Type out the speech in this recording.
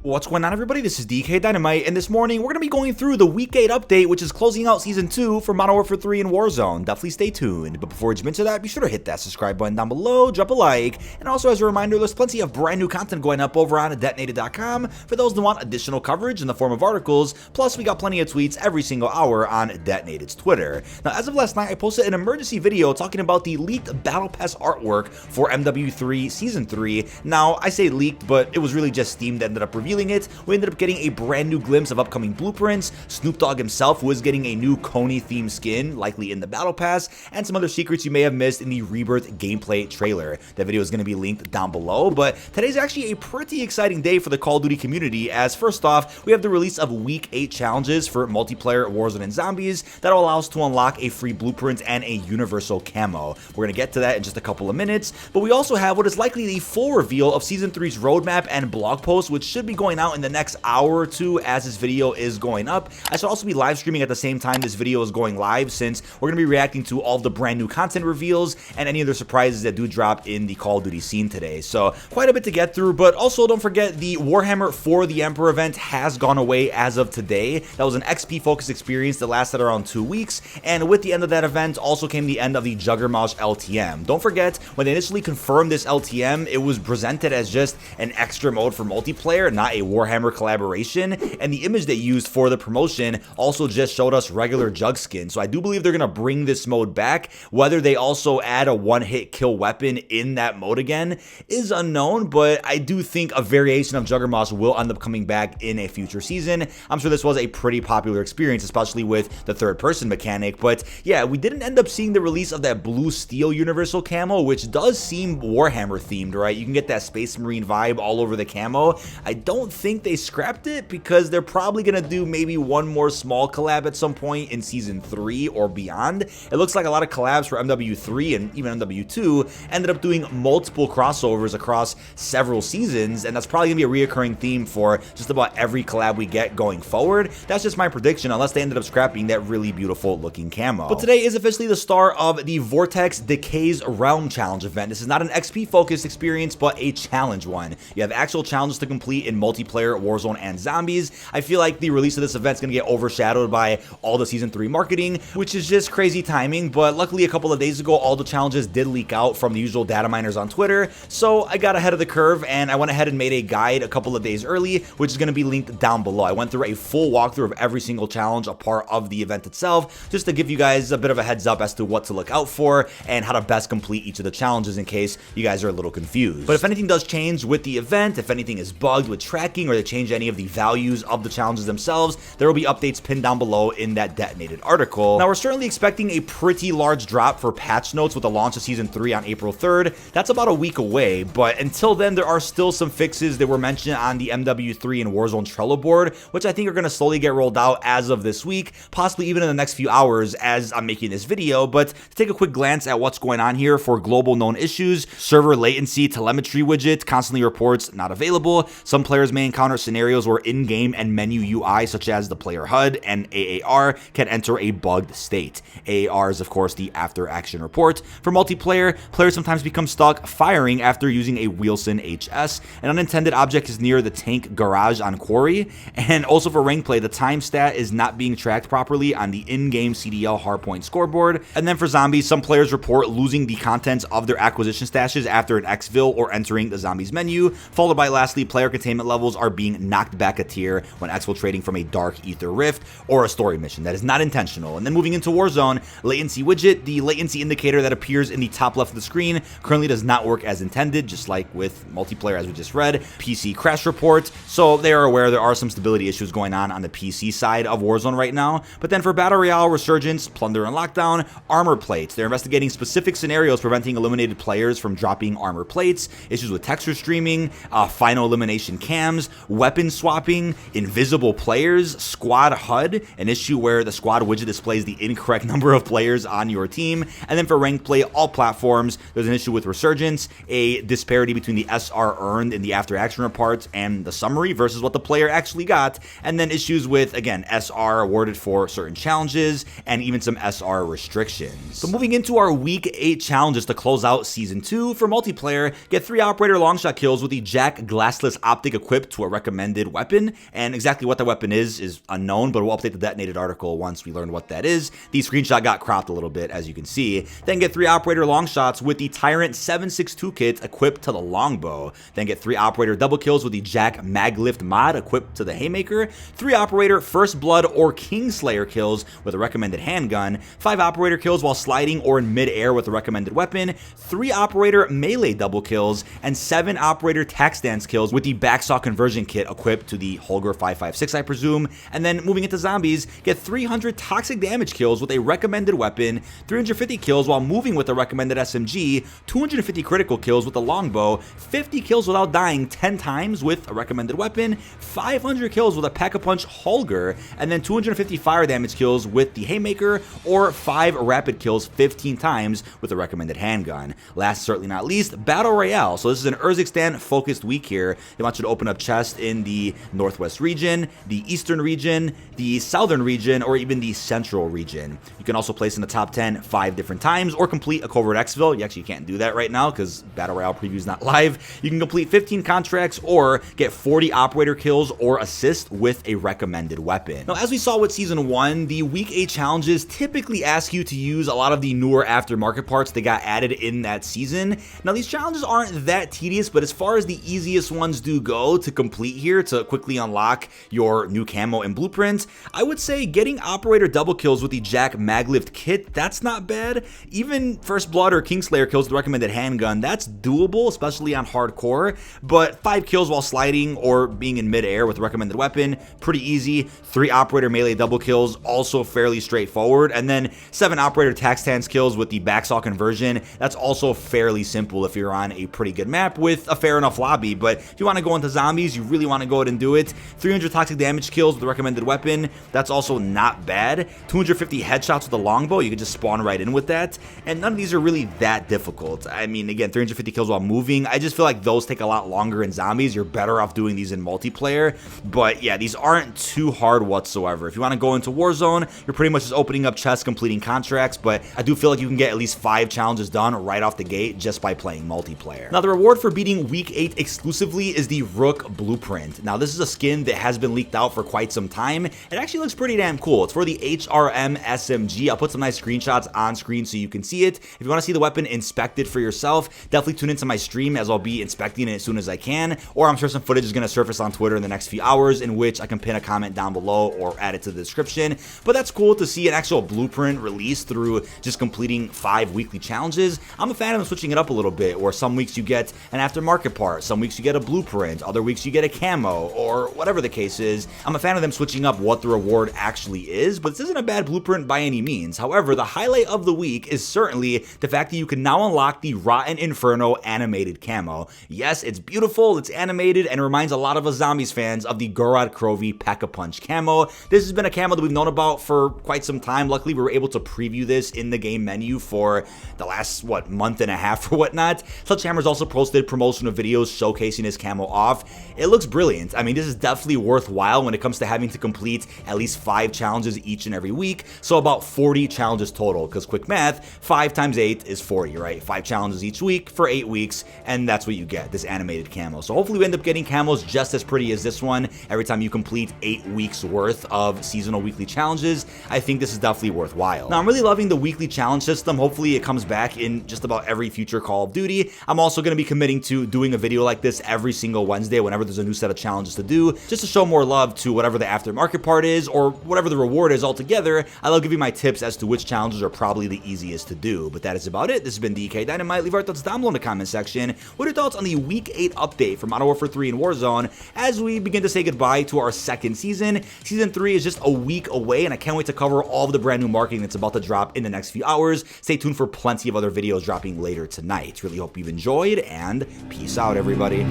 What's going on, everybody? This is dkdynamite, and this morning we're going to be going through the Week 8 update, which is closing out Season 2 for Modern Warfare 3 and Warzone. Definitely stay tuned. But before we jump into that, be sure to hit that subscribe button down below, drop a like, and also as a reminder, there's plenty of brand new content going up over on dkdynamite.com for those that want additional coverage in the form of articles. Plus, we got plenty of tweets every single hour on Detonated's Twitter. Now, as of last night, I posted an emergency video talking about the leaked Battle Pass artwork for MW3 Season 3. Now, I say leaked, but it was really just Steam that ended up revealing it. We ended up getting a brand new glimpse of upcoming blueprints, Snoop Dogg himself who is getting a new Coney themed skin, likely in the Battle Pass, and some other secrets you may have missed in the Rebirth gameplay trailer. That video is going to be linked down below, but today's actually a pretty exciting day for the Call of Duty community, as first off, we have the release of Week 8 challenges for multiplayer Warzone and Zombies that will allow us to unlock a free blueprint and a universal camo. We're going to get to that in just a couple of minutes, but we also have what is likely the full reveal of Season 3's roadmap and blog post, which should be going out in the next hour or two as this video is going up. I should also be live streaming at the same time this video is going live, since we're going to be reacting to all of the brand new content reveals and any other surprises that do drop in the Call of Duty scene today. So quite a bit to get through, but also don't forget the Warhammer for the Emperor event has gone away as of today. That was an XP focused experience that lasted around 2 weeks, and with the end of that event also came the end of the Juggermosh LTM. Don't forget, when they initially confirmed this LTM, it was presented as just an extra mode for multiplayer, not a Warhammer collaboration, and the image they used for the promotion also just showed us regular Jug skin. So I do believe they're going to bring this mode back. Whether they also add a one-hit kill weapon in that mode again is unknown, but I do think a variation of Juggermosh will end up coming back in a future season. I'm sure this was a pretty popular experience, especially with the third-person mechanic, but yeah, we didn't end up seeing the release of that blue steel universal camo, which does seem Warhammer themed, right? You can get that Space Marine vibe all over the camo. I don't think they scrapped it because they're probably going to do maybe one more small collab at some point in Season 3 or beyond. It looks like a lot of collabs for MW3 and even MW2 ended up doing multiple crossovers across several seasons, and that's probably going to be a reoccurring theme for just about every collab we get going forward. That's just my prediction, unless they ended up scrapping that really beautiful looking camo. But today is officially the start of the Vortex Decay's Realm Challenge event. This is not an XP focused experience, but a challenge one. You have actual challenges to complete in multiplayer, Warzone, and Zombies. I feel like the release of this event is going to get overshadowed by all the Season 3 marketing, which is just crazy timing, but luckily a couple of days ago all the challenges did leak out from the usual data miners on Twitter, so I got ahead of the curve and I went ahead and made a guide a couple of days early, which is going to be linked down below. I went through a full walkthrough of every single challenge a part of the event itself, just to give you guys a bit of a heads up as to what to look out for and how to best complete each of the challenges in case you guys are a little confused. But if anything does change with the event, if anything is bugged with tracking or they change any of the values of the challenges themselves, there will be updates pinned down below in that detonated article. Now, we're certainly expecting a pretty large drop for patch notes with the launch of Season 3 on April 3rd. That's about a week away, but until then, there are still some fixes that were mentioned on the MW3 and Warzone Trello board, which I think are going to slowly get rolled out as of this week, possibly even in the next few hours as I'm making this video. But to take a quick glance at what's going on here for global known issues, server latency telemetry widget constantly reports not available. Some players may encounter scenarios where in-game and menu UI, such as the player HUD and AAR, can enter a bugged state. AAR is, of course, the after action report. For multiplayer, players sometimes become stuck firing after using a Wilson HS. An unintended object is near the tank garage on Quarry. And also for rank play, the time stat is not being tracked properly on the in-game CDL hardpoint scoreboard. And then for zombies, some players report losing the contents of their acquisition stashes after an exfil or entering the zombies menu, followed by lastly, player containment levels are being knocked back a tier when exfiltrating from a dark ether rift or a story mission. That is not intentional. And then moving into Warzone, latency widget, the latency indicator that appears in the top left of the screen currently does not work as intended, just like with multiplayer as we just read. PC crash report, so they are aware there are some stability issues going on the PC side of Warzone right now. But then for Battle Royale, Resurgence, Plunder and Lockdown, armor plates. They're investigating specific scenarios preventing eliminated players from dropping armor plates, issues with texture streaming, final elimination cams, weapon swapping, invisible players, squad HUD, an issue where the squad widget displays the incorrect number of players on your team. And then for ranked play, all platforms, there's an issue with Resurgence, a disparity between the SR earned in the after action reports and the summary versus what the player actually got, and then issues with, again, SR awarded for certain challenges and even some SR restrictions. So moving into our Week 8 challenges to close out Season 2, for multiplayer, get 3 operator longshot kills with the Jack glassless optic equipped equipped to a recommended weapon, and exactly what the weapon is unknown, but we'll update the detonated article once we learn what that is. The screenshot got cropped a little bit, as you can see. Then get 3 operator long shots with the Tyrant 7.62 kit equipped to the longbow. Then get 3 operator double kills with the Jack Maglift mod equipped to the haymaker. 3 operator first blood or Kingslayer kills with a recommended handgun. 5 operator kills while sliding or in mid-air with a recommended weapon. 3 operator melee double kills, and 7 operator tac stance kills with the backsaw conversion kit equipped to the Holger 5.56, I presume. And then moving into zombies, get 300 toxic damage kills with a recommended weapon, 350 kills while moving with a recommended SMG, 250 critical kills with the longbow, 50 kills without dying 10 times with a recommended weapon, 500 kills with a Pack-a-Punch Holger, and then 250 fire damage kills with the haymaker, or 5 rapid kills 15 times with a recommended handgun. Last, certainly not least, Battle Royale. So this is an Urzikstan focused week here. They want you to open up chests in the Northwest region, the Eastern region, the Southern region, or even the Central region. You can also place in the top 10 5 different times, or complete a covert exfil. You actually can't do that right now because Battle Royale preview is not live. You can complete 15 contracts or get 40 operator kills or assist with a recommended weapon. Now, as we saw with Season 1, the Week 8 challenges typically ask you to use a lot of the newer aftermarket parts that got added in that season. Now, these challenges aren't that tedious, but as far as the easiest ones do go to complete here to quickly unlock your new camo and blueprints, I would say getting operator double kills with the Jack Maglift kit, that's not bad. Even first blood or Kingslayer kills with the recommended handgun, that's doable, especially on hardcore, but 5 kills while sliding or being in mid-air with a recommended weapon, pretty easy. 3 operator melee double kills, also fairly straightforward, and then 7 operator tac stance kills with the backsaw conversion, that's also fairly simple if you're on a pretty good map with a fair enough lobby. But if you want to go into zombies, you really want to go ahead and do it. 300 toxic damage kills with the recommended weapon, that's also not bad. 250 headshots with the longbow, you can just spawn right in with that, and none of these are really that difficult. I mean, again, 350 kills while moving, I just feel like those take a lot longer in zombies. You're better off doing these in multiplayer, but yeah, these aren't too hard whatsoever. If you want to go into Warzone, you're pretty much just opening up chests, completing contracts, but I do feel like you can get at least 5 challenges done right off the gate just by playing multiplayer. Now, the reward for beating Week 8 exclusively is the Rook Blueprint. Now, this is a skin that has been leaked out for quite some time. It actually looks pretty damn cool. It's for the HRM SMG. I'll put some nice screenshots on screen so you can see it. If you want to see the weapon inspected for yourself, definitely tune into my stream as I'll be inspecting it as soon as I can, or I'm sure some footage is going to surface on Twitter in the next few hours in which I can pin a comment down below or add it to the description. But that's cool to see an actual blueprint released through just completing 5 weekly challenges. I'm a fan of them switching it up a little bit, where some weeks you get an aftermarket part, some weeks you get a blueprint, other weeks you get a camo, or whatever the case is. I'm a fan of them switching up what the reward actually is, but this isn't a bad blueprint by any means. However, the highlight of the week is certainly the fact that you can now unlock the Rotten Inferno animated camo. Yes, it's beautiful, it's animated, and reminds a lot of us Zombies fans of the Gorod Krovi Pack-a-Punch camo. This has been a camo that we've known about for quite some time. Luckily, we were able to preview this in the game menu for the last, month and a half or whatnot. Sledgehammer's also posted promotional videos showcasing his camo off. It looks brilliant. I mean, this is definitely worthwhile when it comes to having to complete at least 5 challenges each and every week, so about 40 challenges total, because quick math, 5 times 8 is 40, right? 5 challenges each week for 8 weeks, and that's what you get, this animated camo. So hopefully we end up getting camos just as pretty as this one every time you complete 8 weeks worth of seasonal weekly challenges. I think this is definitely worthwhile. Now, I'm really loving the weekly challenge system. Hopefully it comes back in just about every future Call of Duty. I'm also going to be committing to doing a video like this every single Wednesday whenever there's a new set of challenges to do, just to show more love to whatever the aftermarket part is or whatever the reward is altogether. I'll give you my tips as to which challenges are probably the easiest to do. But that is about it. This has been dkdynamite. Leave our thoughts down below in the comment section. What are your thoughts on the Week 8 update for Modern Warfare 3 and Warzone as we begin to say goodbye to our second season? Season 3 is just a week away, and I can't wait to cover all of the brand new marketing that's about to drop in the next few hours. Stay tuned for plenty of other videos dropping later tonight. Really hope you've enjoyed, and peace out, everybody.